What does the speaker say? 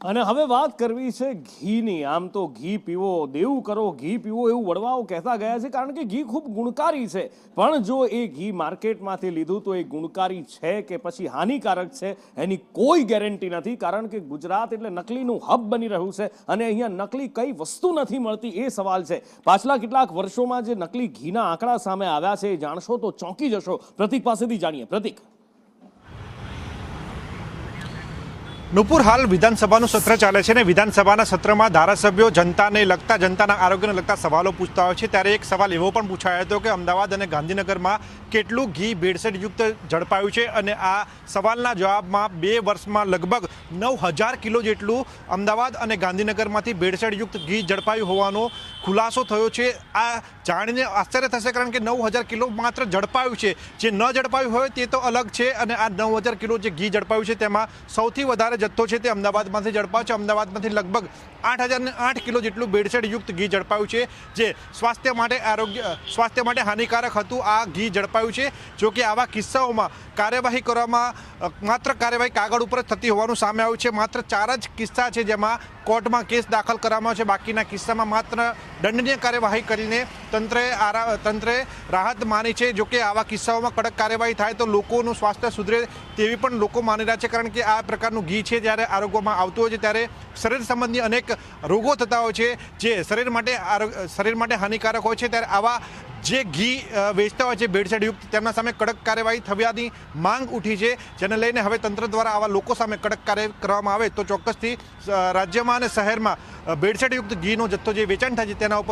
અને હવે વાત કરવી છે ઘીની। આમ તો ઘી પીવો દેવું કરો, ઘી પીવો એવું વડવાઓ કહેતા ગયા છે, કારણ કે ઘી ખૂબ ગુણકારી છે। પણ જો એ ઘી માર્કેટમાંથી લીધું તો એ ગુણકારી છે કે પછી હાનિકારક છે એની કોઈ ગેરંટી નથી, કારણ કે ગુજરાત એટલે નકલીનું હબ બની રહ્યું છે અને અહીંયા નકલી કઈ વસ્તુ નથી મળતી એ સવાલ છે। પાછલા કેટલાક વર્ષોમાં જે નકલી ઘીના આંકડા સામે આવ્યા છે એ જાણશો તો ચોંકી જશો। પ્રતિક પાસેથી જાણીએ। પ્રતિક, નુપુર, હાલ વિધાનસભાનું સત્ર ચાલે છે ને વિધાનસભાના સત્રમાં ધારાસભ્યો જનતાને લગતા, જનતાના આરોગ્યને લગતા સવાલો પૂછતા હોય છે। ત્યારે એક સવાલ એવો પણ પૂછાયો હતો કે અમદાવાદ અને ગાંધીનગરમાં કેટલું ઘી ભેળસેળયુક્ત ઝડપાયું છે, અને આ સવાલના જવાબમાં 2 વર્ષમાં લગભગ 9000 કિલો જેટલું અમદાવાદ અને ગાંધીનગરમાંથી ભેળસેળયુક્ત ઘી ઝડપાયું હોવાનો ખુલાસો થયો છે। આ જાણીને આશ્ચર્ય થશે, કારણ કે 9000 કિલો માત્ર ઝડપાયું છે, જે ન ઝડપાયું હોય તે તો અલગ છે। અને આ 9000 કિલો જે ઘી ઝડપાયું છે તેમાં સૌથી વધારે જથ્થો છે તે અમદાવાદમાંથી ઝડપાયો છે। અમદાવાદમાંથી લગભગ 8008 કિલો જેટલું ભેળસેળયુક્ત ઘી ઝડપાયું છે, જે સ્વાસ્થ્ય માટે હાનિકારક હતું। આ ઘી ઝડપાયું છે। જો કે આવા કિસ્સાઓમાં કાર્યવાહી કરવામાં માત્ર કાર્યવાહી કાગળ ઉપર જ થતી હોવાનું સામે આવ્યું છે। માત્ર 4 જ કિસ્સા છે જેમાં કોર્ટમાં કેસ દાખલ કરવામાં આવ્યો છે। બાકીના કિસ્સામાં માત્ર દંડનીય કાર્યવાહી કરીને તંત્રે રાહત માની છે। જો કે આવા કિસ્સાઓમાં કડક કાર્યવાહી થાય તો લોકોનું સ્વાસ્થ્ય સુધરે તેવી પણ લોકો માની રહ્યા છે, કારણ કે આ પ્રકારનું ઘી છે જ્યારે આરોગ્યમાં આવતું હોય છે ત્યારે શરીર સંબંધી અનેક રોગો થતા હોય છે જે શરીર માટે હાનિકારક હોય છે। ત્યારે આવા જે ઘી વેચતા હોય છે ભેળસેળયુક્ત, તેમના સામે કડક કાર્યવાહી થવાની માંગ ઉઠી છે, જેને લઈને હવે તંત્ર દ્વારા આવા લોકો સામે કડક કાર્યવાહી કરવામાં આવે તો ચોક્કસથી રાજ્યમાં અને શહેરમાં ભેળસેળયુક્ત ઘીનો જથ્થો જે વેચાણ થાય છે તેના ઉપર